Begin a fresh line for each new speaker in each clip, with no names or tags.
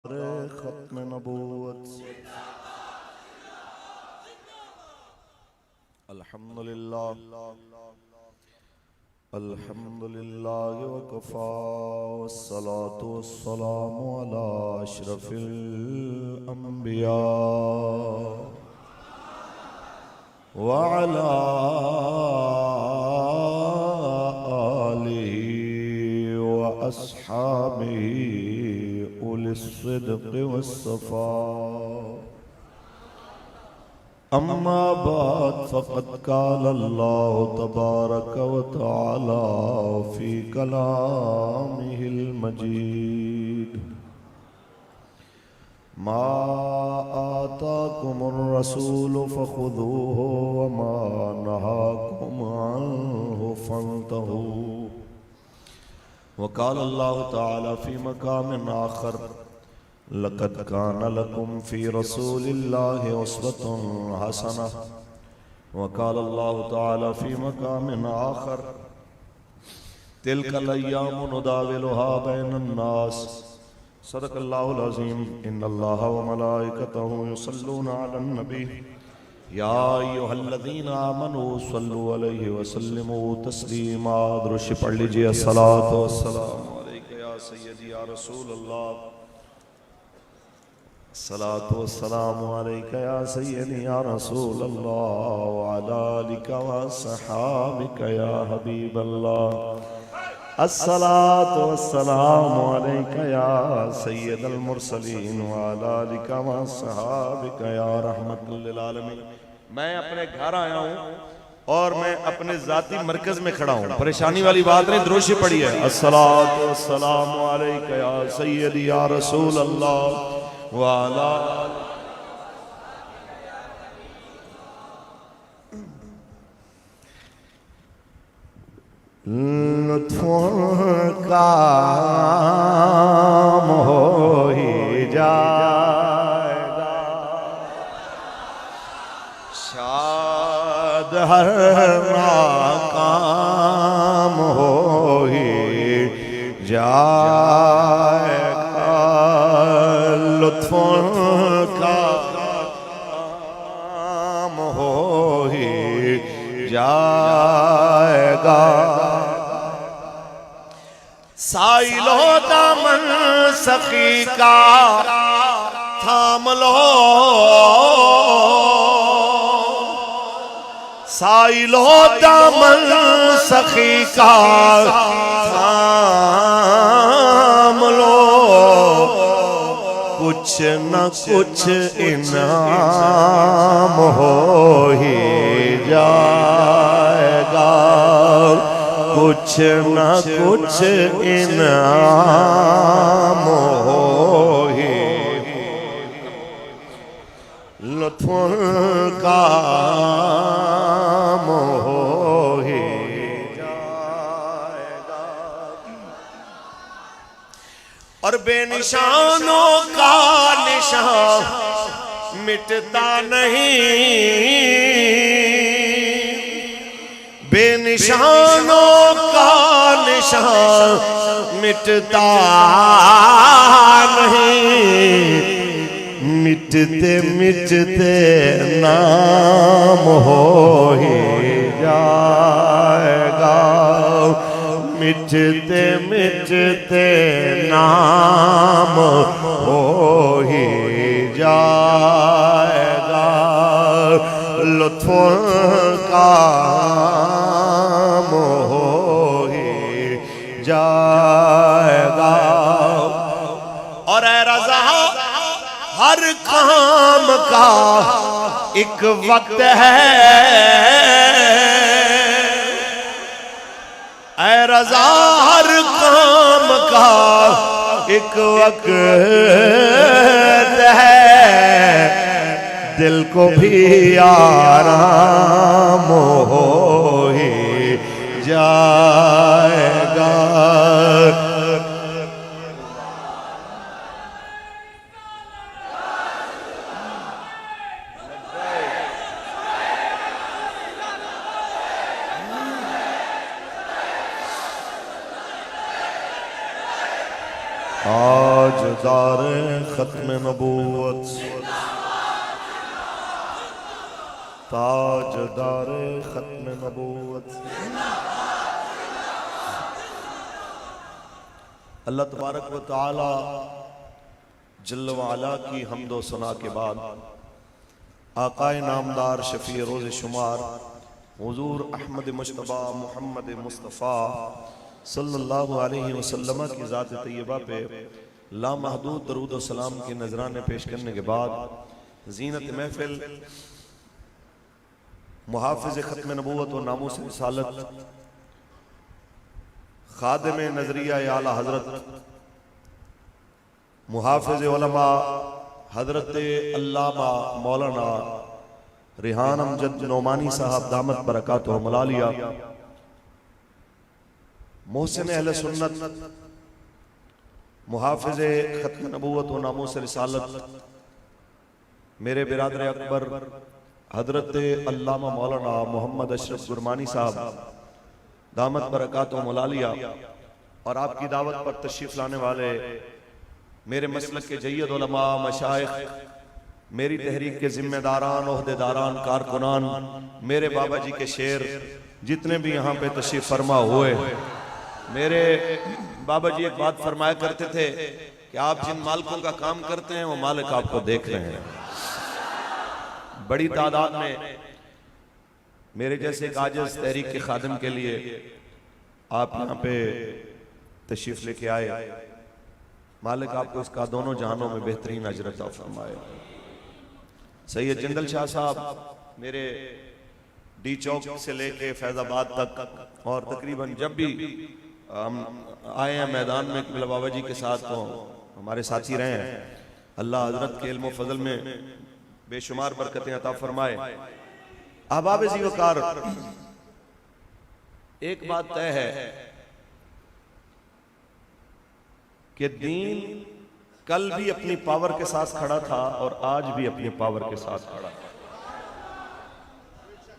खत्म नबूवत। अल्हम्दुलिल्लाह अल्हम्दुलिल्लाह वकफ़ा वस्सलातु वस्सलामु अला अशरफिल अंबिया व अला आलिहि व अस्हाबिहि उलिस्सिद्क़ि वस्सफ़ा। अम्मा बाद फ़क़द क़ाल अल्लाहु तबारक व तआला फ़ी कलामिहिल मजीद मा आताकुमुर रसूलु फ़ख़ुज़ूहु व मा नहाकुम अन्हु फ़न्तहू। वक़ाल अल्लाहु तआला फ़ी मक़ामिन आख़र लक़द कान लकुम फ़ी रसूलिल्लाहि उस्वतुन हसनह। वक़ाल अल्लाहु तआला फ़ी मक़ामिन आख़र तिल्कल अय्यामु नुदाविलुहा बैनन नास। सदक़ल्लाहुल अज़ीम। इन्नल्लाहा व मलाइकतहु युसल्लूना अलन नबी या अय्युहल्लज़ीना आमनू सल्लु अलैहि व सल्लिमू तस्लीमा। दुरूद पढ़ लीजिए। अस्सलातु वस्सलामु अलैका या सय्यदी या रसूलल्लाह। अस्सलातु वस्सलामु अलैका या सय्यदी या रसूलल्लाह व अला आलिका व अस्हाबिका या हबीबल्लाह। अस्सलातु वस्सलामु अलैका या सय्यदल मुरसलीन व अला आलिका व अस्हाबिका या रहमतुल लिल आलमीन। मैं अपने घर आया हूँ और मैं अपने जाती मरकज में खड़ा हूँ। परेशानी वाली बात नहीं। दुरूद पढ़ी है। अस्सलातु वस्सलामु अलैका या सय्यदी या रसूलल्लाह व अला लुत्फ़ काम हो ही जाएगा। शाद हर नाकाम हो ही जाएगा। लुत्फ़ काम हो ही जाएगा। साइलो दामन सखी का थाम लो। साइलो दामन सखी का थाम लो। कुछ न कुछ इनाम हो ही जाएगा। कुछ न कुछ इनाम हो ही। लुत्फ़ काम हो ही जाएगा। और बेनिशानों का निशान मिटता नहीं। बेनिशानों का निशान मिटता नहीं। मिटते मिटते नाम हो ही जाएगा। मिटते मिटते नाम हो ही जाएगा। लुत्फ़ काम हो ही जाएगा। और ऐ रज़ा हर काम का एक वक्त है। ऐ रज़ा हर काम का एक वक्त है। दिल को भी आराम हो ही जाएगा। ताजदार खत्म नबूवत, ताजदार खत्म नबूवत। अल्लाह तबारक व तआला जल्ल व अला की हम्दो सना के बाद आकाए नामदार शफी रोज़ शुमार हुजूर अहमद मुश्तबा मोहम्मद मुस्तफ़ा सल्लल्लाहु अलैहि वसल्लम की ज़ात तैयबा पे लामहदूद दरूद व सलाम के नजराने पेश करने के बाद ज़ीनत महफिल मुहाफ़िज़ ख़त्म नबूवत व नामूस रिसालत खादिम नजरिया आला हजरत मुहाफ़िज़ उलमा हजरत अल्लामा मौलाना रिहान अमजद नोमानी साहब दामत बरकातुहु मलालिया मोहसिन अहले सुन्नत मुहाफ़िज़ ख़त्म नबूवत व नामूस रिसालत मेरे बिरादर अकबर हजरत अल्लामा मौलाना मोहम्मद अशरफ गुरमानी साहब दामत बरकातुहु मलालिया और आपकी दावत पर तशरीफ लाने वाले मेरे मसलक के जय्यद उलमा मशाइख, मेरी तहरीक के जिम्मेदारान ओहदेदारान कारकुनान, मेरे बाबा जी के शेर जितने भी यहाँ पे तशरीफ फरमा हुए। मेरे बाबा जी एक बात फरमाया करते थे कि आप जिन मालिकों का काम करते हैं वो मालिक आपको देख रहे हैं। बड़ी तादाद में मेरे जैसे एक आजिज़ तहरीक के खादिम के लिए आप यहाँ पे तशरीफ लेके आए। मालिक आपको इसका दोनों जहानों में बेहतरीन अजर अता फरमाए। सैयद जिंदल शाह साहब मेरे डी चौक से लेके फैजाबाद तक और तकरीबन जब भी हम आए हैं मैदान में किबला बाबा जी के साथ तो हमारे साथी रहे हैं। अल्लाह हजरत के इल्म फजल में बेशुमार बरकतें अता फरमाए। अहबाब ज़ीवकार, एक बात तय है कि दीन कल भी अपनी पावर के साथ खड़ा था और आज भी अपनी पावर के साथ खड़ा था।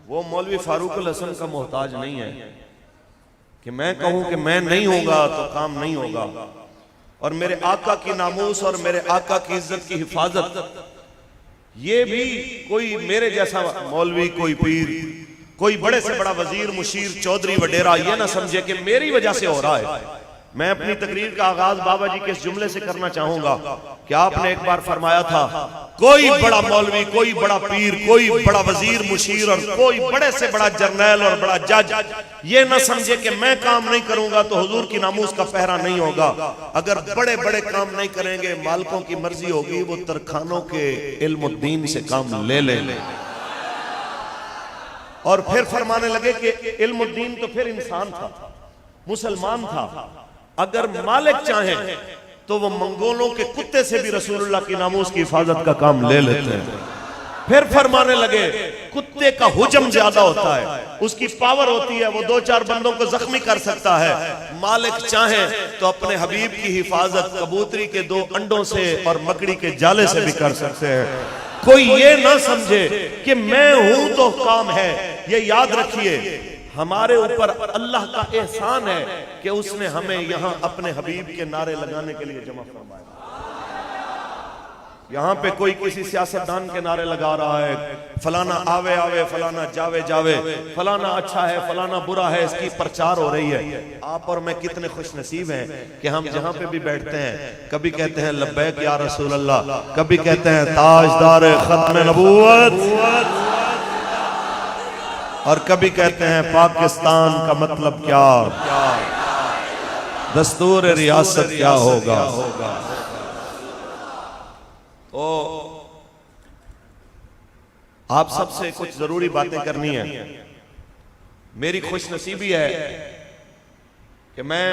वो मौलवी फारूक अल हसन का मोहताज नहीं है कि मैं कहूं कि मैं नहीं होगा तो काम नहीं होगा। और मेरे आका की नामूस और मेरे आका की इज्जत की हिफाजत ये भी कोई मेरे जैसा मौलवी, कोई पीर, कोई बड़े से बड़ा वजीर, मुशीर, चौधरी, वडेरा ये ना समझे कि मेरी वजह से हो रहा है। मैं अपनी तकरीर का आगाज बाबा जी के इस जुमले से करना चाहूंगा कि आपने एक बार फरमाया था, कोई बड़ा मौलवी, कोई बड़ा पीर, कोई बड़ा वजीर, मुशीर और कोई बड़े से बड़ा जर्नैल और बड़ा जज ये ना समझे कि मैं काम नहीं करूंगा तो हुजूर की नामूस का पहरा नहीं होगा। अगर बड़े बड़े काम नहीं करेंगे, मालिकों की मर्जी होगी, वो तरखानों के इल्मुद्दीन से काम ले ले। और फिर फरमाने लगे कि इल्मुद्दीन तो फिर इंसान था, मुसलमान था। अगर मालिक चाहे तो वो मंगोलों के कुत्ते से भी रसूलुल्लाह की नामूस की हिफाजत का काम ले लेते हैं। फिर फरमाने लगे कुत्ते का हुजम ज्यादा होता है, उसकी पावर होती है, वो 2-4 बंदों को जख्मी कर सकता है। मालिक चाहे तो अपने हबीब की हिफाजत कबूतरी के 2 अंडों से और मकड़ी के जाले से भी कर सकते हैं। कोई ये ना समझे कि मैं हूं तो काम है। ये याद रखिए, हमारे ऊपर अल्लाह का एहसान है कि उसने हमें यहाँ अपने हबीब के नारे लगाने के लिए जमा फरमाया। यहाँ पे कोई किसी सियासतदान के नारे लगा रहा है, फलाना आवे आवे, फलाना जावे जावे, फलाना अच्छा है, फलाना बुरा है, इसकी प्रचार हो रही है। आप और मैं कितने खुश नसीब हैं कि हम जहाँ पे भी बैठते हैं कभी कहते हैं लब्बैक या रसूल अल्लाह, कभी कहते हैं ताजदार खत्म नबूवत, और कभी कहते हैं पाकिस्तान का मतलब क्या, दस्तूर रियासत क्या होगा। तो आप सबसे कुछ जरूरी बातें करनी है। मेरी खुशनसीबी है कि मैं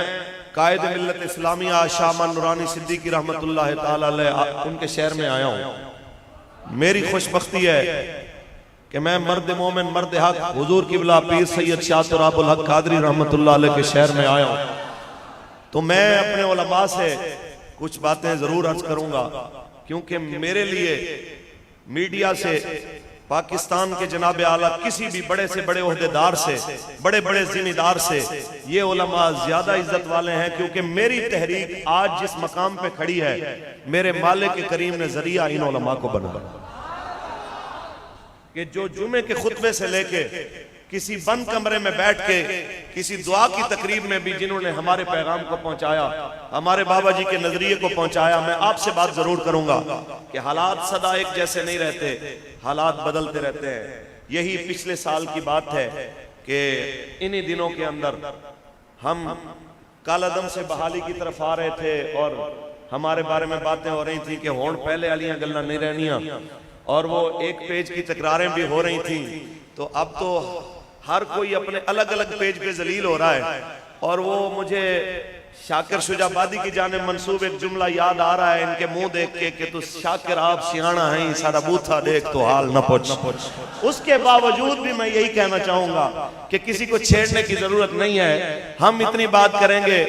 कायद मिल्लत इस्लामिया शाह नूरानी सिद्दीकी रहमतुल्लाह ताला अलैह उनके शहर में आया हूं। मेरी खुशबख्ती है कि मैं मर्द मोमिन, मर्द हक, हुजूर किबला पीर सैयद शाह अबुल हक कादरी रहमतुल्लाह अलैह के शहर में आया हूं। तो मैं अपने उलमा से कुछ बातें जरूर अर्ज करूंगा, क्योंकि मेरे लिए मीडिया से पाकिस्तान के जनाब आला किसी भी बड़े से बड़े ओहदेदार से, बड़े बड़े जिम्मेदार से ये उलमा ज्यादा इज्जत वाले हैं, क्योंकि मेरी तहरीक आज जिस मकाम पे खड़ी है मेरे मालिक करीम ने जरिया इन उलमा को बनाया कि जो जुमे के खुतबे से लेके किसी बंद कमरे में बैठ के किसी दुआ की तकरीब में भी जिन्होंने हमारे पैगाम को पहुंचाया, हमारे बाबा जी के नजरिए को पहुंचाया। मैं आपसे बात जरूर करूंगा कि हालात सदा एक जैसे नहीं रहते, हालात बदलते रहते हैं। यही पिछले साल की बात है कि इन्हीं दिनों के अंदर हम कालादम से बहाली की तरफ आ रहे थे और हमारे बारे में बातें हो रही थी कि होड़ पहले वालियां गल्लां नहीं रहनियां, और वो एक पेज की तकरारें भी हो रही थी। तो अब तो हर कोई अपने अलग अलग पेज पे जलील हो रहा है, और वो मुझे शाकिर शुजाबादी की जाने मंसूब एक जुमला याद आ रहा है इनके मुंह देख के कि तू शाकिर आप सियाणा है, सारा बूथा देख तो हाल न पूछ। उसके बावजूद भी मैं यही कहना चाहूंगा कि किसी को छेड़ने की जरूरत नहीं है। हम इतनी बात करेंगे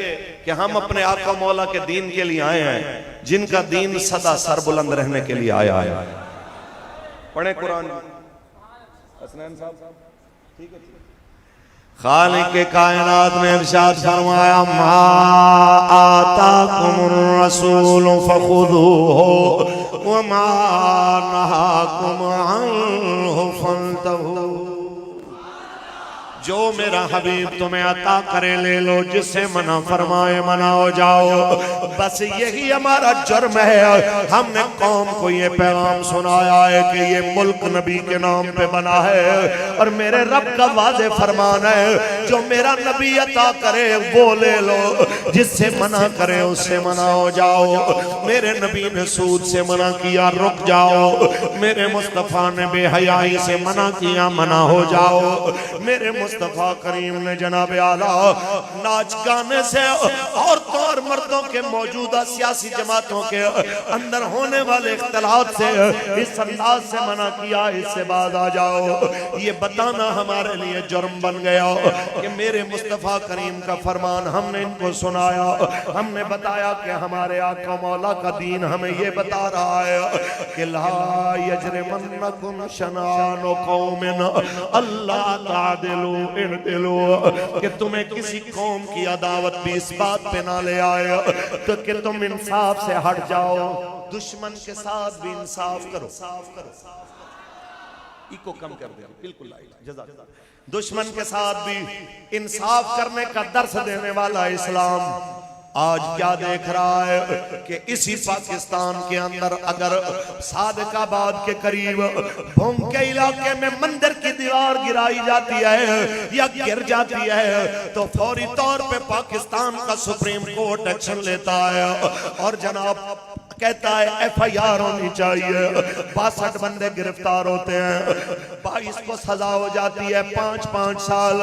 कि हम अपने आका मौला के दीन के लिए आए हैं, जिनका दीन सदा सरबुलंद रहने के लिए आया है। पढ़े कुरान। खालिक के कायनात ने इरशाद फरमाया, मा आताकुमुर रसूल फखुदूहु व मा नहाकुम अन्हु फंतहू। जो मेरा हबीब तुम्हें अता करे ले लो, जिससे मना फरमाए मना हो जाओ। बस यही हमारा जुर्म है। हमने कौम को ये पैगाम सुनाया है कि ये मुल्क नबी के नाम पे बना है, और मेरे रब का वादे फरमान है जो मेरा नबी अता करे वो ले लो, जिससे मना करे उससे मना हो जाओ। मेरे नबी ने सूद से मना किया, रुक जाओ। मेरे मुस्तफा ने बेहयाई से मना किया, मना हो जाओ। मेरे मुस्तफा करीम ने जनाब आला नाच गाने से औरतों और मर्दों के मौजूदा सियासी जमातों के अंदर होने वाले इख्तिलाफ से इस अंदाज से मना किया, इससे बाद आ जाओ। ये बताना हमारे लिए जुर्म बन गया कि मेरे मुस्तफा करीम का फरमान हमने इनको सुनाया, हमने बताया कि हमारे आका मौला का दीन हमें ये बता रहा है कि ला यजरिमन्नकुम शनानु कौमिन अल्ला तादिलू इनदिलू, कि तुम्हें किसी कौम की अदावत भी इस बात पे ना ले आए तो कि तुम इंसाफ से हट जाओ। दुश्मन के साथ भी इंसाफ करो। इको कम कर दे, बिल्कुल दुश्मन के साथ भी इंसाफ करने का दर्स देने वाला इस्लाम आज क्या देख रहा है कि इसी पाकिस्तान के अंदर अगर सादिकाबाद के करीब भूम के इलाके में मंदिर की दीवार गिराई जाती है या गिर जाती है तो फौरी तौर पे पाकिस्तान का सुप्रीम कोर्ट एक्शन लेता है और जनाब कहता है FIR होनी चाहिए। 62 बंदे गिरफ्तार होते हैं, 22 को सजा हो जाती है 5-5 साल।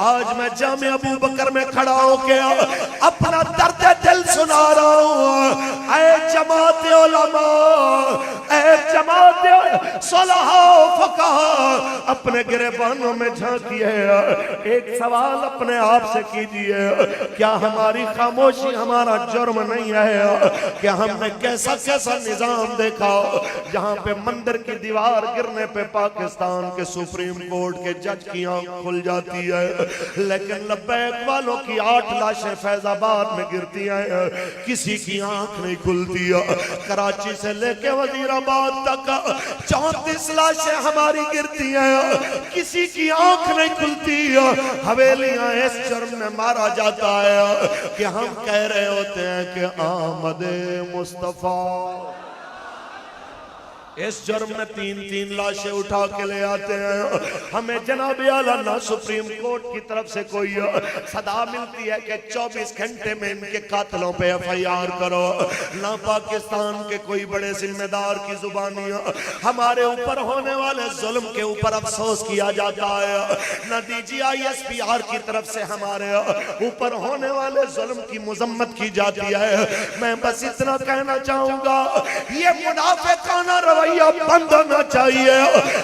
आज मैं जामे अबू बकर में खड़ा होके अपना दर्द दिल सुना रहा हूँ। ऐ जमात उलमा, ऐ जमात सुलहा फकाहा, अपने गिरबानों में झांकिए, एक सवाल अपने आप से कीजिए, क्या हमारी खामोशी हमारा जुर्म नहीं है? क्या हमने कैसा कैसा निजाम देखा जहां पे मंदिर की दीवार गिरने पे पाकिस्तान के सुप्रीम कोर्ट के जज की आंख खुल जाती है, लेकिन लब्बैक वालों की 8 लाशें फैजाबाद में गिरती हैं, किसी की आंख नहीं खुलती है। कराची से लेके वजीराबाद तक 34 लाशें हमारी गिरती हैं, किसी की आंख नहीं खुलती है। हवेलियां इस जुर्म में मारा जाता है कि हम कह रहे होते हैं कि आमद मुस्तफा। इस जुर्म में 3-3 लाशें उठा के ले आते हैं। हमें जनाब आला ना सुप्रीम कोर्ट की तरफ से कोई सदा मिलती है कि 24 घंटे में इनके कातलों पे FIR करो, ना पाकिस्तान के कोई बड़े जिम्मेदार की जुबानी हमारे ऊपर होने वाले जुल्म के ऊपर अफसोस किया जाता है, ना DGI SPR की तरफ से हमारे ऊपर होने वाले जुल्म की मुजम्मत की जाती है। मैं बस इतना कहना चाहूंगा, ये मुनाफिकाना रवैया बंद होना चाहिए।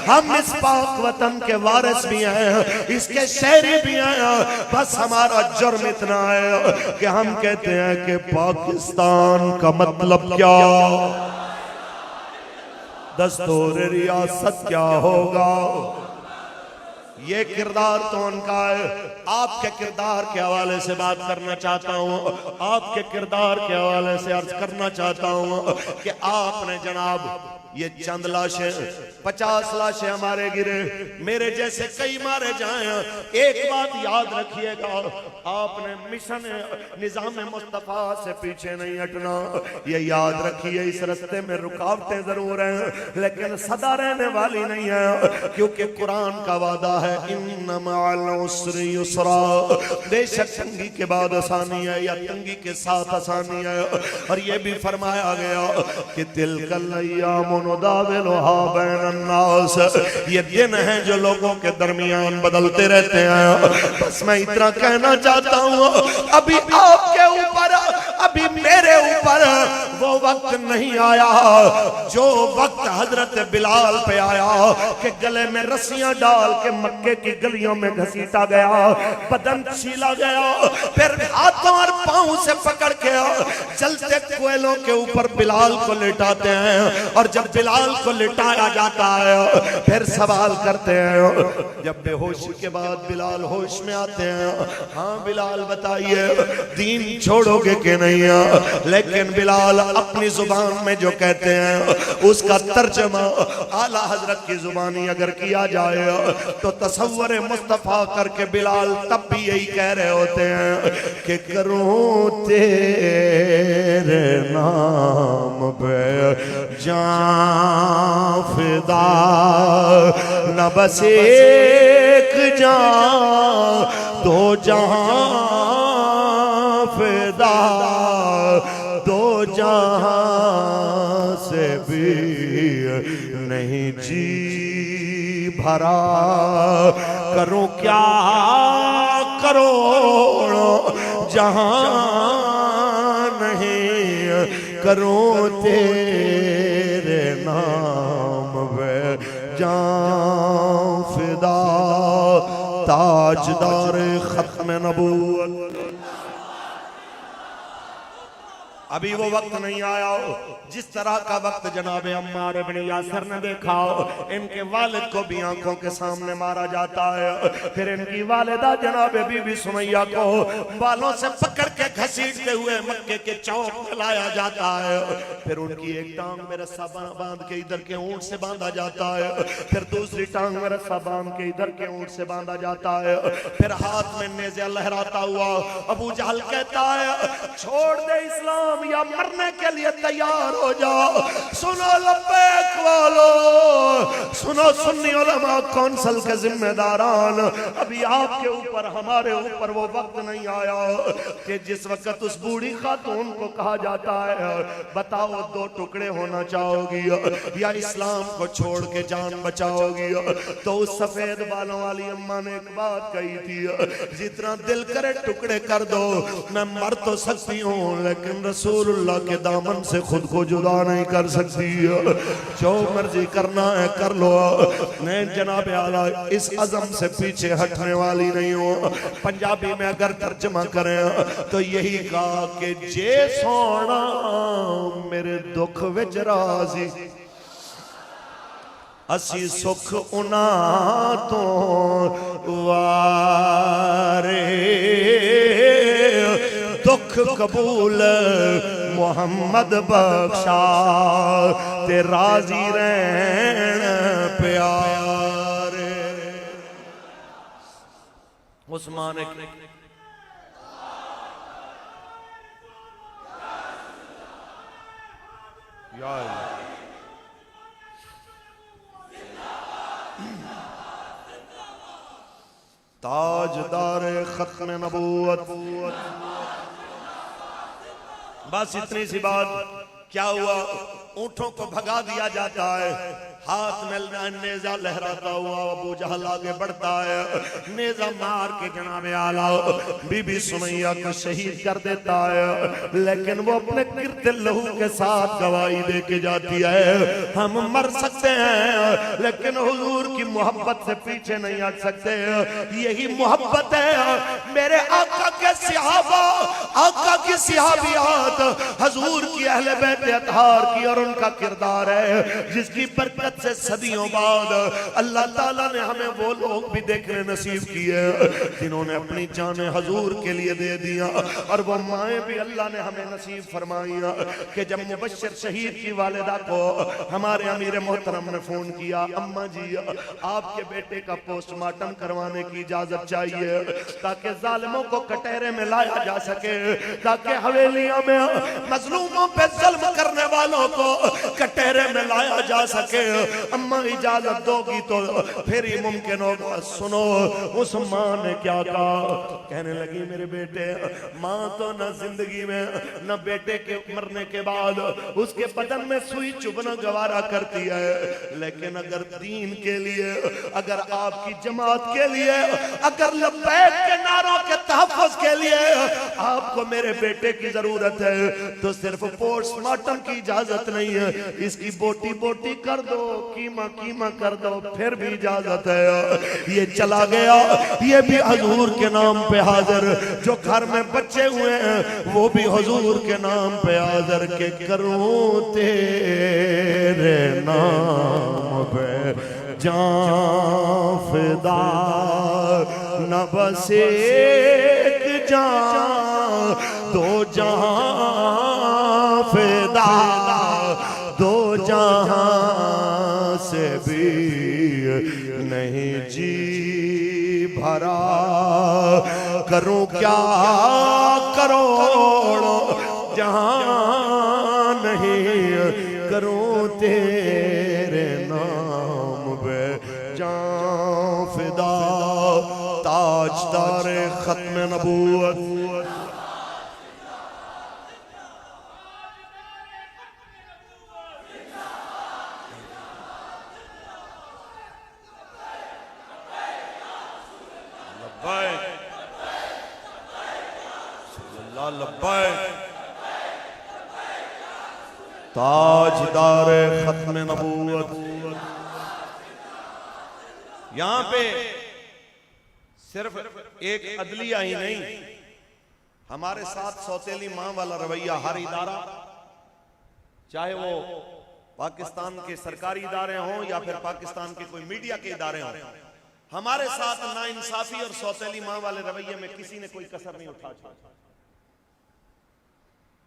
हम इस पाक वतन के वारिस भी हैं, इसके शहरी भी हैं, बस हमारा जुर्म इतना है कि हम कहते हैं कि पाकिस्तान का मतलब क्या? दस्तूर रियासत क्या होगा। ये किरदार तो उनका है। आपके किरदार के हवाले से बात करना चाहता हूँ, आपके किरदार के हवाले से अर्ज करना चाहता हूँ कि आपने जनाब ये चंद लाशें 50 लाशें हमारे गिरे, मेरे जैसे कई मारे जाए। एक बात याद रखिएगा, आपने मिशन निजाम मुस्तफा से पीछे नहीं हटना, ये याद रखिए। इस रास्ते में रुकावटें जरूर हैं लेकिन सदा रहने वाली नहीं है, क्योंकि कुरान का वादा है इन्ना मअल उसरि युसरा, बेशक तंगी के बाद आसानी है या तंगी के साथ आसानी है। और ये भी फरमाया गया कि तिलकल अय्याम नुदाविलुहा बैनन नास, ये दिन है जो लोगों के दरमियान बदलते रहते हैं। बस मैं इतना कहना चाहता हूँ, अभी आपके ऊपर, अभी मेरे ऊपर वो वक्त नहीं आया जो वक्त हजरत बिलाल पे आया कि गले में रस्सियां डाल के मक्के की गलियों में घसीटा गया, बदन छीला गया, फिर हाथों और पांव से पकड़ के चलते कोयलों के ऊपर बिलाल को लेटाते हैं। और जब बिलाल को लिटाया जाता है फिर सवाल करते हैं, जब बेहोशी के बाद बिलाल होश में आते हैं, हाँ बिलाल बताइए दीन छोड़ोगे कि नहीं। लेकिन बिलाल अपनी जुबान में जो कहते हैं उसका तर्जमा आला हजरत की जुबानी अगर किया जाए तो तसव्वुर मुस्तफा करके बिलाल तब भी यही कह रहे होते हैं कि करूं तेरे नाम पे जान फिदा, न बस एक जान दो जहां फिदा, दो जहां से भी नहीं जी भरा, करूं क्या करोड़ों जहां नहीं, करूं तेरे नाम पे जान फिदा, ताजदार खत्म नबूवत। अभी वो वक्त नहीं आया जिस तरह का वक्त जनाब अम्मार इब्न यासिर ने देखा। इनके वालिद को भी आंखों के सामने मारा जाता है, फिर इनकी वालिदा जनाब बीबी सुमैया को बालों से पकड़ के घसीटते हुए मक्के के चौक में लाया जाता है। फिर उनकी एक टांग में रस्सा बांध के इधर के ऊंट से बांधा जाता है, फिर दूसरी टांग में रस्सा बांध के इधर के ऊंट से बांधा जाता है, फिर हाथ में नेज़ा लहराता हुआ अबू जहल कहता है छोड़ दे इस्लाम या मरने के लिए तैयार हो जाओ। सुनो लब्बैक वालो, सुनो सुन्नी उलमा कौंसिल के जिम्मेदारान, अभी आपके ऊपर हमारे ऊपर वो वक्त नहीं आया कि जिस वक्त उस बूढ़ी खातून को कहा जाता है बताओ दो टुकड़े होना चाहोगी या इस्लाम को छोड़ के जान बचाओगी। तो उस सफेद बालों वाली अम्मा ने एक बात कही थी, जितना दिल करे टुकड़े कर दो, मैं मर तो सकती हूँ लेकिन रसूलुल्लाह के दामन से खुद को जुदा नहीं कर सकती। जो मर्जी करना है कर लो, मैं जनाब आला इस अज़म से पीछे हटने वाली नहीं हूँ। पंजाबी में अगर तर्जमा करें तो यही कहा कि जे सोना मेरे दुख विच राज़ी, असी सुख उना तो वारे, दुख कबूल मोहम्मद बख्शा ते राजी रहन प्यारे। उस्मान ताजदार खत्म नबूवत। बस इतनी सी बात। क्या हुआ, ऊंटों को भगा दिया जाता है, हाथ में नेजा लहराता हुआ अबू जहल आगे बढ़ता है, नेजा मार के जनाब आला बीबी सुमैया को शहीद कर देता है। लेकिन वो अपने गिरते लहू के साथ गवाही दे के जाती है, हम मर सकते हैं लेकिन हुजूर की मोहब्बत से पीछे नहीं हट सकते। यही मोहब्बत है मेरे आका के सहाबा, आका की सहाबियात, हुजूर की अहले बैत अतहार की और उनका किरदार है जिसकी बरकत से सदियों बाद अल्लाह ताला ने हमें वो लोग भी देखने नसीब किए जिन्होंने अपनी जानें हुजूर के लिए दे दिया। और वो माएँ भी अल्लाह ने हमें नसीब फरमाइया कि जब मुबश्शिर शहीद की वालिदा को हमारे अमीर मोहतरम ने फोन किया, अम्मा जी आपके बेटे का पोस्टमार्टम करवाने की इजाजत चाहिए ताकि जालिमों को कटहरे में लाया जा सके, ताकि हवेलियों में मजलूमों पे जुल्म करने वालों को कटहरे में लाया जा सके। अम्मा इजाजत दोगी तो फिर ही मुमकिन होगा। सुनो उस माँ ने क्या कहा, कहने लगी मेरे बेटे, माँ तो न जिंदगी में न बेटे के मरने के बाद उसके बदन में सुई चुभना गवारा करती है, लेकिन अगर दीन के लिए, अगर आपकी जमात के लिए, अगर लब्बैक के नारों के तहफ़्फ़ुज़ के लिए आपको मेरे बेटे की जरूरत है तो सिर्फ पोस्टमार्टम की इजाजत नहीं है, इसकी बोटी बोटी कर दो, कीमा कीमा कर दो, फिर भी इजाजत है। ये चला गया, ये भी हुजूर के नाम पे हाजिर, जो घर में बच्चे हुए हैं वो भी हुजूर के नाम पे हाजिर के करूं तेरे नाम पे जान फिदा, न बस एक जान दो जहां फिदा, दो जहां से भी नहीं जी भरा, करूं क्या करोड़ों जहां नहीं करूं तेरे नाम पे जान फिदा। ताजदार खत्म नबूवत ताजदार खत्म नबूवत। यहां पे सिर्फ एक अदलिया ही नहीं, हमारे साथ सौतेली मां वाला रवैया हर इदारा, चाहे वो पाकिस्तान के सरकारी इदारे हों या फिर पाकिस्तान के कोई मीडिया के इदारे हों, हमारे साथ नाइंसाफी और सौतेली मां वाले रवैये में किसी ने कोई कसर नहीं उठा।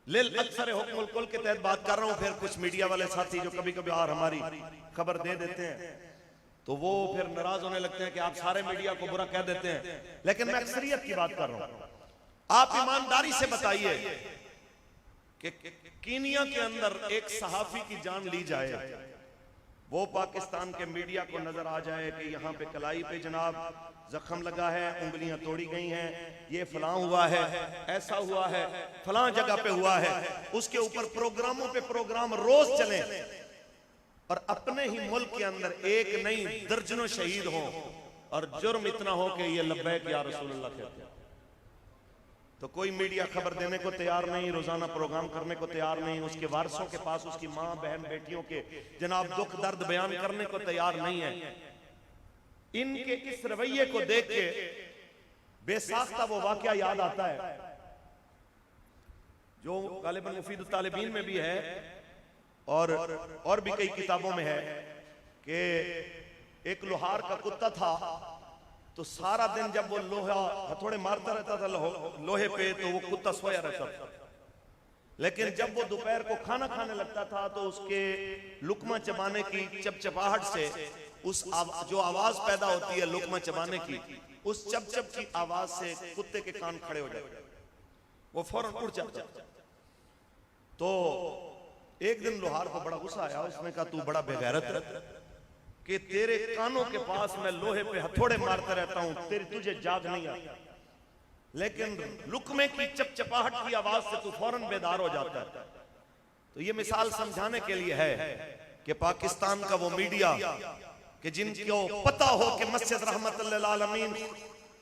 लिल अक्सर हुक्मुल कुल के तहत बात कर रहा हूं। फिर कुछ मीडिया वाले साथी जो कभी कभी हमारी खबर दे देते हैं तो वो फिर नाराज होने लगते हैं कि आप सारे मीडिया को बुरा कह देते हैं, लेकिन मैं अक्सरियत की बात कर रहा हूं। आप ईमानदारी से बताइए कि कीनिया के अंदर एक सहाफी की जान ली जाए, वो पाकिस्तान के मीडिया को नजर आ जाए कि यहाँ पे कलाई पे जनाब जख्म लगा है, उंगलियां तोड़ी गई हैं, ये फलां हुआ है, ऐसा हुआ है, फलां जगह पे हुआ है, उसके ऊपर प्रोग्रामों पे प्रोग्राम रोज चले और अपने ही मुल्क के अंदर एक नहीं दर्जनों शहीद हों और जुर्म इतना हो कि ये लब्बैक या रसूलुल्लाह कहते हैं, तो कोई मीडिया खबर देने को तैयार नहीं, रोजाना प्रोग्राम करने को तैयार नहीं, उसके वारसों के पास उसकी माँ बहन बेटियों के जनाब दुख दर्द बयान करने को तैयार नहीं है। इनके इस रवैये को देख के बेसाख्ता वो वाकया याद आता है जो गालिबन मुफीद तालिबीन में भी है और भी कई किताबों में है कि एक लोहार का कुत्ता था, तो सारा दिन जब वो लोहा हथौड़े मारता रहता था लोहे पे तो वो कुत्ता सोया रहता था, लेकिन जब वो दोपहर को खाना खाने लगता था तो उसके लुकमा चबाने की चपचपाहट से उस जो आवाज पैदा होती है लुकमा चबाने की, उस चप चप की आवाज से कुत्ते के कान खड़े हो जाते, वो फौरन उड़ जाता। तो एक दिन लोहार को बड़ा गुस्सा आया, उसने कहा तू बड़ा बेगैरत है कि तेरे कानों के पास मैं लोहे पे हथौड़े मारता रहता हूं, तुझे जाग नहीं आता, लेकिन लुकमे की चपचपाहट की आवाज से तू फौरन बेदार हो जाता है। तो ये मिसाल समझाने के लिए है कि पाकिस्तान का वो मीडिया कि जिनको पता हो कि मस्जिद रहमतुल्लिल आलमीन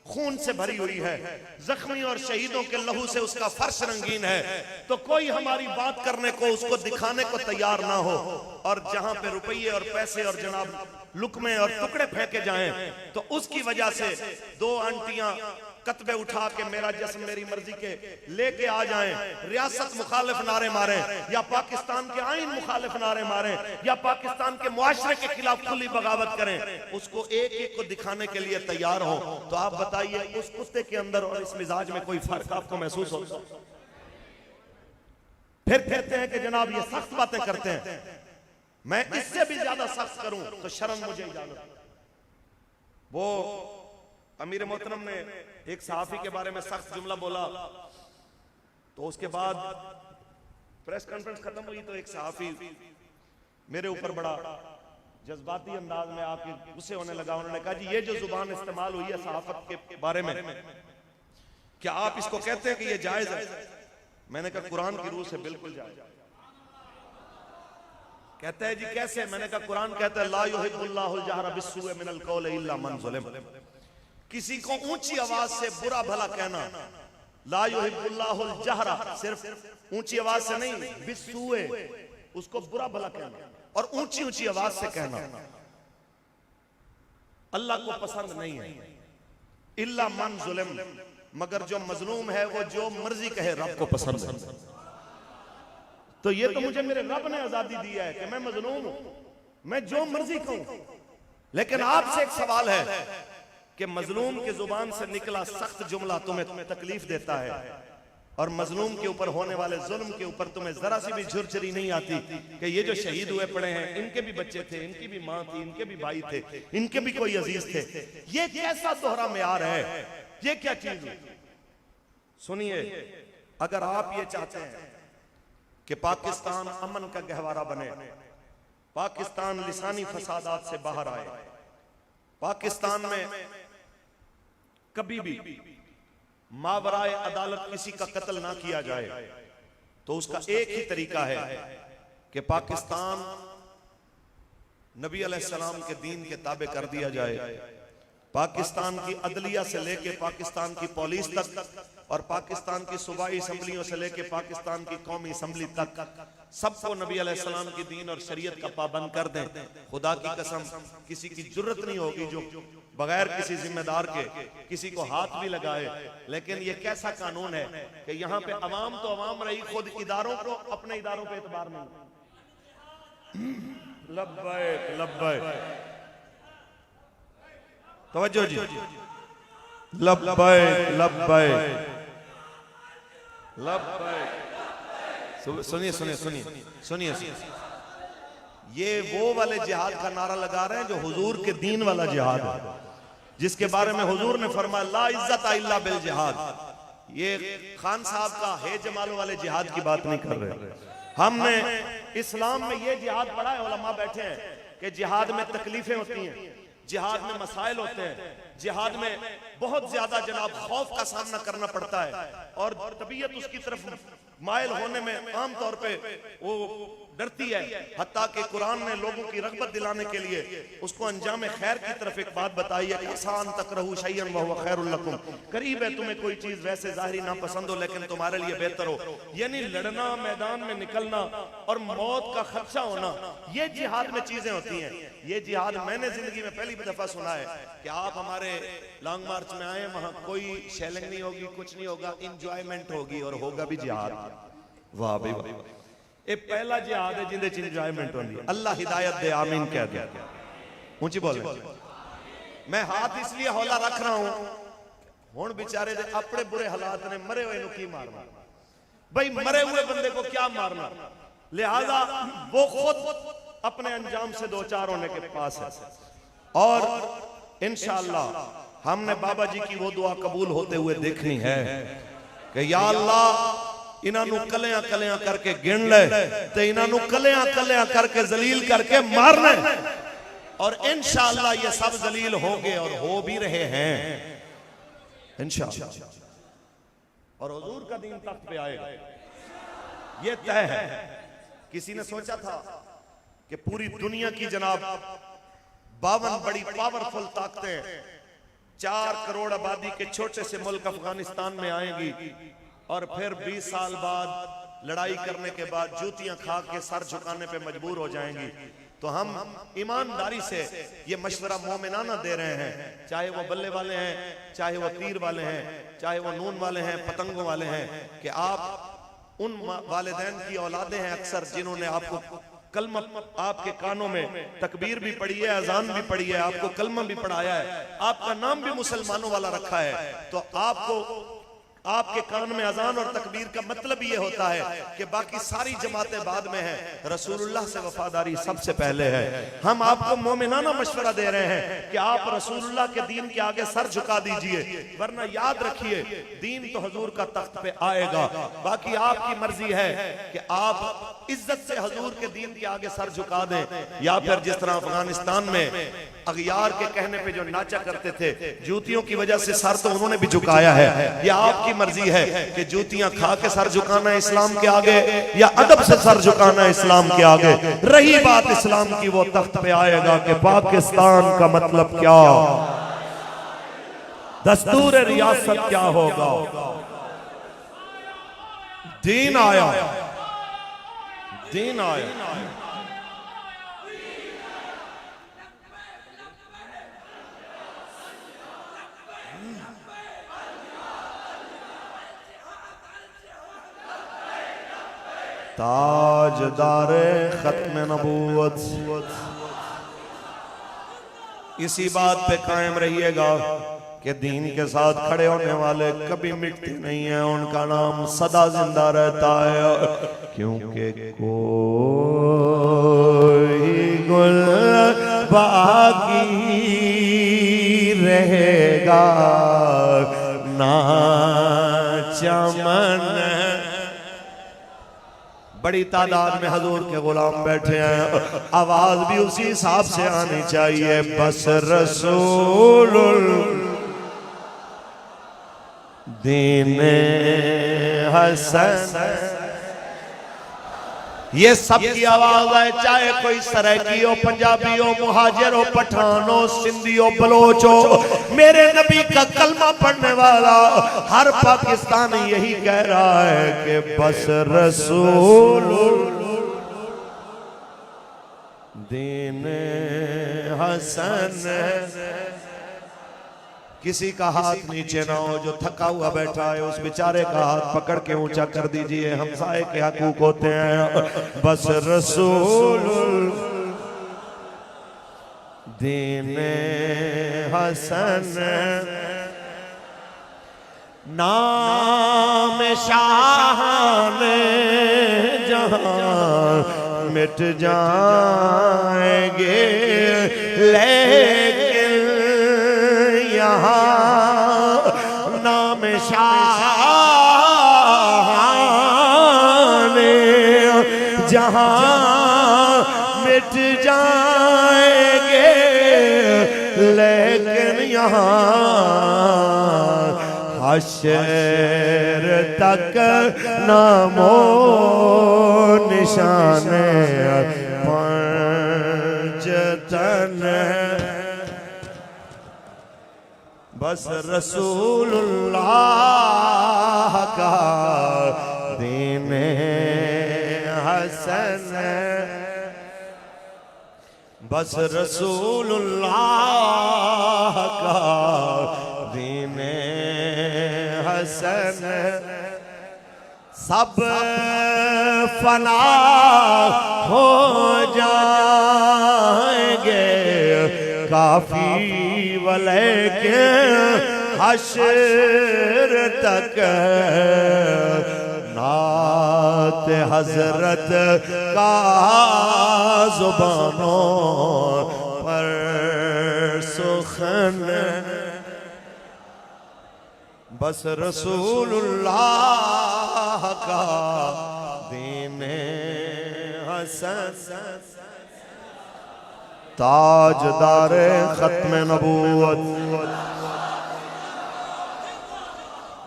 खून से भरी हुई है, जख्मी और शहीदों के लहू से उसका फर्श रंगीन है, तो कोई हमारी बात करने को, उसको दिखाने को तैयार ना हो। और जहां पे रुपये और पैसे और जनाब लुकमे और टुकड़े फेंके जाएं, तो उसकी वजह से दो आंटियां कतबे उठा के मेरा जश्न मेरी मर्जी के लेके आ जाएं, रियासत मुखालिफ नारे मारे, या पाकिस्तान के आईन मुखालिफ नारे मारे, या पाकिस्तान के मुआशरे के खिलाफ खुली बगावत करें, उसको एक एक को दिखाने के लिए तैयार हो। तो आप बताइए उस कुत्ते के अंदर और इस मिजाज में कोई फर्क आपको महसूस होता? फिर कहते हैं कि जनाब ये सख्त बातें करते हैं, मैं इससे भी ज्यादा सख्त करूं तो शर्म मुझे इजाजत। वो अमीर मोहतरम ने एक सहाफी के बारे में सख्त जुमला बोला, तो उसके बाद प्रेस कॉन्फ्रेंस खत्म हुई तो एक सहाफी मेरे ऊपर बड़ा जज्बाती अंदाज में आके गुस्से होने लगा। उन्होंने कहा जी ये जो जुबान इस्तेमाल हुई है सहाफत के बारे में, क्या आप इसको कहते हैं कि ये जायज है? मैंने कहा कुरान की रूह से बिल्कुल जायज। कहते हैं जी कैसे? मैंने कहा कुरान कहता है ला युहिब्बुल्लाहुल जहरा बिस्सूइ मिनल कौलि इल्ला मन ज़ुलिम। किसी को ऊंची आवाज से बुरा भला कहना, ला युहिब्बुल्लाहुल जहरा, सिर्फ ऊंची आवाज से नहीं, बिस्सूइ, उसको बुरा भला कहना और ऊंची ऊंची आवाज से कहना अल्लाह को पसंद नहीं है। इल्ला मन ज़ुलिम, मगर जो मजलूम है वो जो मर्जी कहे रब को पसंद है। तो ये तो मुझे मेरे रब ने आजादी दी है कि मैं मजलूम हूं, मैं जो मर्जी कहूं। लेकिन आपसे एक सवाल है कि मजलूम की जुबान से निकला सख्त जुमला तुम्हें तकलीफ देता है, और मजलूम के ऊपर होने वाले जुल्म के ऊपर तुम्हें जरा सी भी झुरझुरी नहीं आती कि ये जो शहीद हुए पड़े हैं इनके भी बच्चे थे, इनकी भी माँ थी, इनके भी भाई थे, इनके भी कोई अजीज थे। ये कैसा दोहरा मेयार है? ये क्या चीज है? सुनिए, अगर आप ये चाहते हैं कि पाकिस्तान अमन का गहवारा बने, पाकिस्तान लिसानी फसादात से बाहर आए, पाकिस्तान में कभी भी मावराए अदालत किसी का कत्ल ना किया जाए, तो उसका एक ही तरीका है कि पाकिस्तान नबी अलैहिस्सलाम के दीन के ताबे कर दिया जाए। पाकिस्तान की अदलिया से लेके पाकिस्तान की पुलिस तक, और पाकिस्तान की सूबाई असम्बलियों से लेके पाकिस्तान की कौमी असम्बली तक, सबको नबी अलैहिस्सलाम की दीन और शरीयत का पाबंद कर दें। खुदा की कसम किसी की जुर्रत नहीं होगी जो बगैर किसी जिम्मेदार के किसी को हाथ भी लगाए। लेकिन ये कैसा कानून है कि यहाँ पे अवाम तो अवाम रही, खुद इदारों को अपने इदारों पे एतबार नहीं। लब्बैक लब्बैक, तवज्जो जी, लब्बैक लब्बैक लब्बैक। सुनिए सुनिए सुनिए सुनिए, ये वो वाले जिहाद का नारा लगा रहे हैं जो हुजूर के दीन वाला जिहाद है, जिसके बारे में हुजूर ने फरमाया ला इज्जत इल्ला बिल जिहाद। ये खान साहब का है जमाल वाले जिहाद की बात नहीं कर रहे। हमने इस्लाम में ये जिहाद पढ़ा है, उलमा बैठे हैं कि जिहाद में तकलीफें होती हैं, जिहाद में मसाइल होते हैं, जिहाद में बहुत ज्यादा जनाब खौफ का सामना करना पड़ता है, और तबीयत उसकी तरफ मायल होने में आम तौर पे वो डरती है। हत्ता कि कुरान ने लोगों की रगबत दिलाने के लिए उसको अंजाम खैर की तरफ एक बात बताई है, आसान तकरहू शैयन व हुवा खैरुल लकुम, करीब है तुम्हें कोई चीज वैसे जाहिरी ना पसंद हो लेकिन तुम्हारे लिए बेहतर हो। यानी लड़ना, मैदान में निकलना और मौत का खदशा होना, ये जिहाद में चीजें होती हैं। ये जिहाद मैंने जिंदगी में पहली दफा सुना है कि आप हमारे लॉन्ग मार्च में आए, वहां कोई शेलिंग नहीं होगी, कुछ नहीं होगा, इंजॉयमेंट होगी और होगा भी जिहाद। वाह भाई वाह, ये पहला जिहाद है जिंदे इंजॉयमेंट होनी है। अल्लाह हिदायत दे, आमीन कह दे, ऊंची बोले। मैं हाथ इसलिए हौला रख रहा हूं, हुण बेचारे दे अपने बुरे हालात ने, मरे हुए की मारना भाई, मरे हुए बंदे को क्या मारना, लिहाजा वो खुद अपने अंजाम से दो चार होने के पास है। और इंशाअल्लाह हमने बाबा जी की वो दुआ कबूल होते हुए देखनी है कि या अल्लाह इन्हों कलियां कलियां करके गिन ले, तो इन्हों कलियां कलियां करके जलील करके मारना, और इंशाअल्लाह ये सब जलील होंगे और हो भी रहे हैं इंशाअल्लाह। और हुजूर का दीन तख्त पे आएगा, ये तय है। किसी ने सोचा था कि पूरी दुनिया की जनाब 52 बड़ी पावरफुल ताकतें 4 करोड़ आबादी के छोटे से मुल्क अफगानिस्तान में आएंगी और फिर 20 साल बाद लड़ाई करने के बाद जूतियां खा के सर झुकाने पे मजबूर हो जाएंगी। तो हम ईमानदारी से ये मशवरा मोमिनाना दे रहे हैं, चाहे वो बल्ले वाले हैं, चाहे वो तीर वाले हैं, चाहे वो नून वाले हैं, पतंगों वाले हैं, कि आप उन वालिदैन की औलादे हैं अक्सर जिन्होंने आपको कलमा, आपके कानों में तकबीर भी पढ़ी है, अजान भी पढ़ी है, आपको कलमा भी पढ़ाया है, आपका नाम भी मुसलमानों वाला रखा है। तो आपको आपके कान में अजान और तकबीर का मतलब ये होता है कि बाकी सारी जमातें बाद में हैं, रसूलुल्लाह से वफादारी सबसे पहले है। हम आपको मोमिनाना मशवरा दे रहे हैं कि आप रसूलुल्लाह के दीन के आगे सर झुका दीजिए, वरना याद रखिए दीन तो हुजूर का तख्त पे आएगा। बाकी आपकी मर्जी है कि आप इज्जत से हुजूर के दीन के आगे सर झुका दें, या फिर जिस तरह अफगानिस्तान में अगियार के कहने पे जो नाचा करते थे, जूतियों की वजह से सर तो उन्होंने भी झुकाया है। यह आपकी मर्जी है कि जूतियां खा के सर झुकाना है इस्लाम के आगे या अदब से सर झुकाना है इस्लाम के आगे। रही बात इस्लाम की, वो तख्त पे आएगा कि पाकिस्तान का मतलब क्या, दस्तूर रियासत क्या होगा। दीन आया, दीन आया। ताजदारे खत्म नबूवत, इसी बात पे कायम रहिएगा कि दीन के साथ खड़े होने वाले कभी मिटते नहीं हैं, उनका नाम सदा जिंदा रहता है। क्योंकि कोई गुल बाकी रहेगा ना चमन। बड़ी तादाद में हजूर के गुलाम बैठे हैं, आवाज भी उसी हिसाब से आनी चाहिए। बस रसूल दीन हसन, ये सबकी आवाज है, चाहे कोई सराइकी हो, पंजाबी हो, मुहाजिर हो, पठान हो, सिंधी हो, बलोच हो। मेरे नबी का कलमा पढ़ने वाला हर पाकिस्तानी यही कह रहा है कि बस रसूल दीन हसन। किसी का हाथ नीचे ना हो, जो थका हुआ बैठा है उस बेचारे का हाथ पकड़ के ऊंचा कर दीजिए, हमसाए के हकूक होते हैं। बस रसूल दीन हसन, नाम शाहाने जहां मिट जाएंगे, लेकिन नाम शाहाने जहां मिट जाएंगे, लेकिन यहाँ हश्र तक नामो निशाने पंजतन। बस रसूलुल्लाह का दीन हसन, बस रसूलुल्लाह का दीन हसन। सब फना हो जाएंगे काफी वले के हश्र तक, नात हजरत का जुबानों पर सुखन। बस रसूलुल्लाह का दीन हसन, ताजदारे खत्म नबूवत।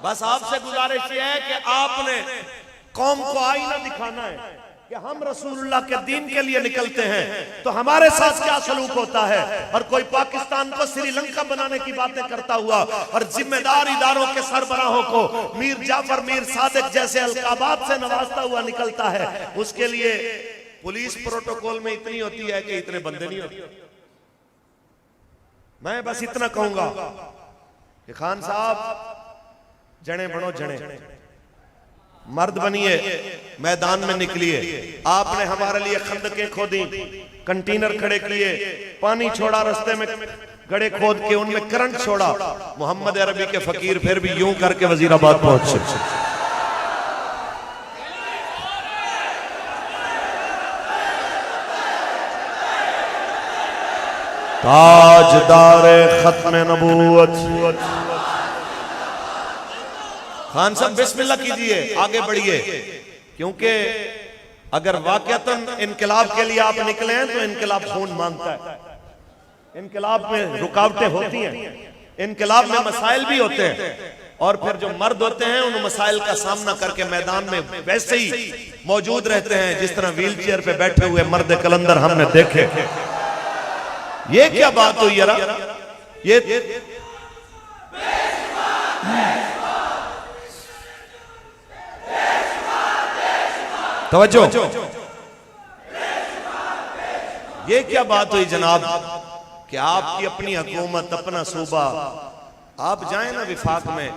बस आपसे गुजारिश है कि आपने कौम को आईना दिखाना है, कि हम रसूलुल्लाह के दीन के लिए निकलते हैं तो हमारे साथ क्या सलूक होता है। और कोई पाकिस्तान को श्रीलंका बनाने की बातें करता हुआ और जिम्मेदार इदारों के सरबराहों को मीर जाफर, मीर सादिक जैसे अलकाबात से नवाजता हुआ निकलता है, उसके लिए पुलिस प्रोटोकॉल में इतनी होती है कि इतने बंदे नहीं होते। मैं बस इतना कहूंगा कि खान साहब जने बनो, जने मर्द बनिए, मैदान में निकलिए। आपने हमारे लिए खंदकें खोदी, कंटेनर खड़े किए, पानी छोड़ा, रास्ते में गड्ढे खोद के उनमें करंट छोड़ा। मोहम्मद अरबी के फकीर फिर भी यूं करके वजीराबाद पहुंचे। ताजदार खत्म नबूवत। खान साहब बिस्मिल्लाह कीजिए, आगे बढ़िए, क्योंकि अगर वाकयातन इनकलाब के लिए आप निकले हैं तो इनकलाब खून मांगता है। इनकलाब में रुकावटें होती हैं, इनकलाब में मसाइल भी होते हैं, और फिर जो मर्द होते हैं उन मसाइल का सामना करके मैदान में वैसे ही मौजूद रहते हैं जिस तरह व्हील चेयर पे बैठे हुए मर्द कलंदर हमने देखे। ये क्या बात हुई यार, ये तवज्जो, ये क्या बात हुई जनाब कि आपकी अपनी हुकूमत, अपना सूबा, आप जाएं ना विफाक में,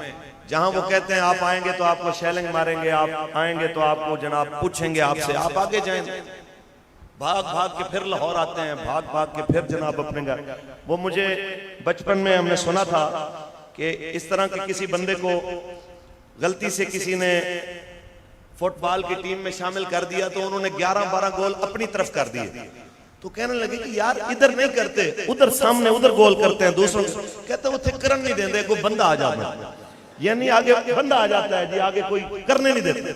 जहां वो कहते हैं आप आएंगे तो आपको शैलिंग मारेंगे, आप आएंगे तो आपको जनाब पूछेंगे आपसे, आप आगे जाएं, भाग भाग के फिर लाहौर आते हैं, भाग भाग के फिर जनाब अपने घर। वो मुझे बचपन में हमने सुना था कि इस तरह के किसी बंदे को गलती से किसी ने फुटबॉल की टीम में शामिल कर दिया तो उन्होंने 11-12 गोल अपनी तरफ कर दिए। तो कहने लगे कि यार इधर नहीं करते, उधर सामने उधर गोल करते हैं दूसरों। कहते उसे करन नहीं देते, कोई बंदा आ जाता है, यानी आगे बंदा आ जाता है जी, आगे कोई करने नहीं देते।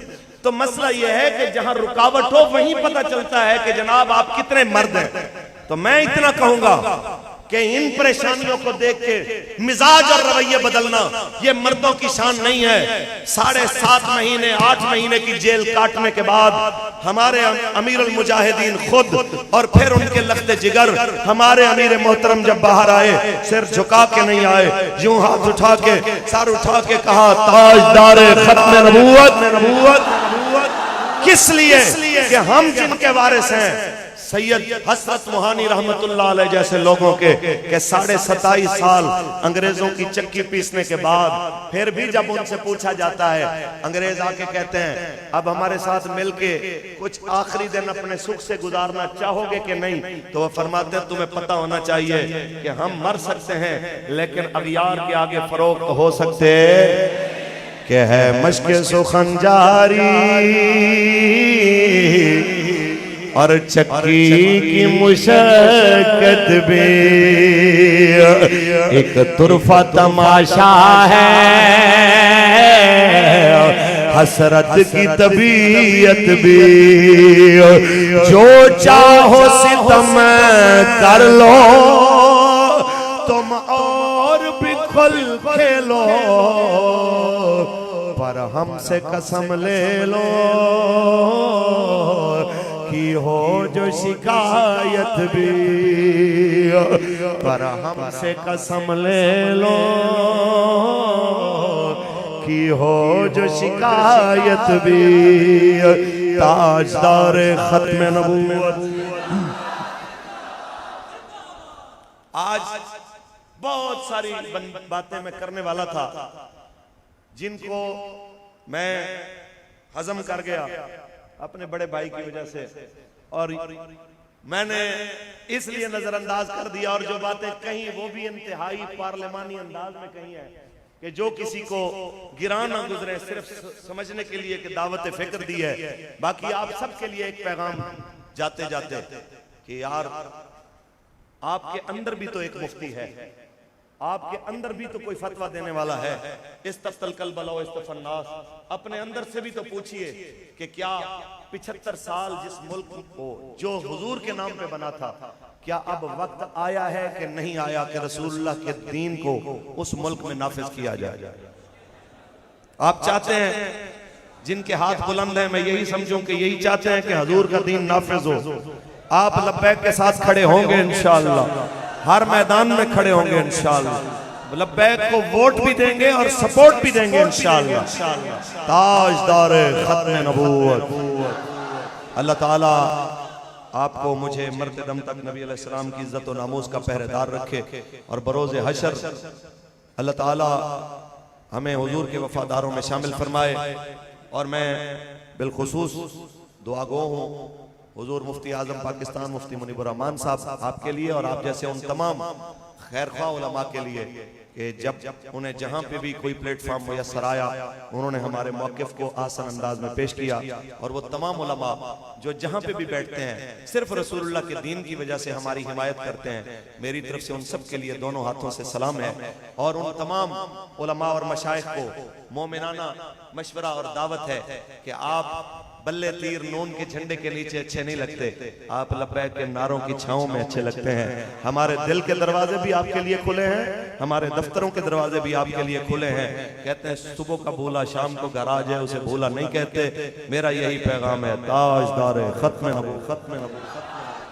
तो मसला यह है कि जहां रुकावट हो वहीं पता चलता है कि जनाब आप कितने मर्द हैं। तो मैं इतना कहूंगा कि इन परेशानियों को देख के मिजाज और रवैये बदलना ये मर्दों की शान नहीं है। 7.5 महीने 8 महीने की जेल काटने के बाद हमारे अमीरुल मुजाहिदीन खुद और फिर उनके लख्ते जिगर हमारे अमीर मोहतरम जब बाहर आए, सिर झुका के नहीं आए, यूं हाथ उठा के, सर उठा के कहा ताजदार खत्म नबूवत। किस लिए कि हम जिनके वारिस हैं सैयद हसरत मुहानी रहमतुल्लाह अलैह जैसे लोगों के 27.5 साल अंग्रेजों की चक्की पीसने के बाद फिर भी जब उनसे पूछा जाता है, अंग्रेज आके कहते हैं अब हमारे साथ मिलके कुछ आखिरी दिन अपने सुख से गुजारना चाहोगे कि नहीं, तो वह फरमाते हैं तुम्हें पता होना चाहिए कि हम मर सकते हैं लेकिन अगियार के आगे फरोख्त हो सकते कि है मश्क सुखन जारी और चक्की की मुशक्कत भी एक तुरफा तमाशा है, हसरत की तबीयत भी जो चाहो सितम कर लो तुम और भी खुल खेलो, पर हमसे कसम ले लो की हो जो शिकायत भी, पर हमसे कसम ले लो की हो जो शिकायत भी। ताजदार खत्म नबूवत। आज बहुत सारी बातें मैं करने वाला था जिनको मैं हजम कर गया अपने बड़े भाई की वजह से, और मैंने इसलिए नजरअंदाज कर दिया, और जो बातें कही वो भी इंतहाई पार्लिमानी अंदाज में कही है कि जो किसी को गिरा ना गुजरे, सिर्फ समझने के लिए कि दावत फिक्र दी है। बाकी आप सबके लिए एक पैगाम जाते जाते कि यार आपके अंदर भी तो एक मुफ्ती है, आपके अंदर भी तो कोई फतवा देने वाला है। इस्तफ्तल कल्ब लो इस्तफन्नास, अपने अंदर से भी तो पूछिए कि क्या 75 साल जिस मुल्क को जो हुजूर के नाम पे बना था, क्या अब वक्त आया है कि नहीं आया कि रसूलुल्लाह के दीन को उस मुल्क में नाफिज किया जाए। आप चाहते हैं जिनके हाथ बुलंद हैं, मैं यही समझूं कि यही चाहते हैं कि हजूर का दीन नाफिज हो। आप लब्बैक के साथ खड़े होंगे इंशाअल्लाह, हर मैदान में खड़े होंगे इंशाअल्लाह, लब्बैक को वोट भी देंगे और सपोर्ट भी देंगे इंशाअल्लाह। ताजदार खत्म नबूवत। अल्लाह ताला आपको मुझे मरते दम तक नबी अलैहिस्सलाम की इज्जत और नामूस का पहरेदार रखे और बरोज़े हशर अल्लाह ताला हमें हुजूर के वफादारों में शामिल फरमाए। और मैं बिलखुसूस दुआगो हूँ हुजूर मुफ्ती आजम पाकिस्तान मुफ्ती मुनीबुर रहमान साहब आपके लिए और आप जैसे उन तमाम खैरख्वाह उलमा के लिए कि जब उन्हें जहाँ पे भी कोई प्लेटफॉर्म मुयस्सर आया उन्होंने हमारे मौक़िफ़ को आसान अंदाज में पेश किया। और वो तमाम उलमा जो जहाँ पे भी बैठते हैं सिर्फ रसूलुल्लाह के दीन की वजह से हमारी हिमायत करते हैं, मेरी तरफ से उन सब के लिए दोनों हाथों से सलाम है। और उन तमाम उलमा और मशाइख को मोमिनाना मशवरा और दावत है कि आप बल्ले तीर नून के झंडे के नीचे अच्छे नहीं लगते, आप लब्बैक के नारों की छांव में अच्छे लगते हैं। हमारे दिल के दरवाजे भी आपके लिए खुले हैं, हमारे दफ्तरों के दरवाजे भी आपके लिए खुले हैं। कहते हैं सुबह का भूला शाम को घर आ जाए उसे भूला नहीं कहते। मेरा यही पैगाम है, ताजदार खत्म नबूवत।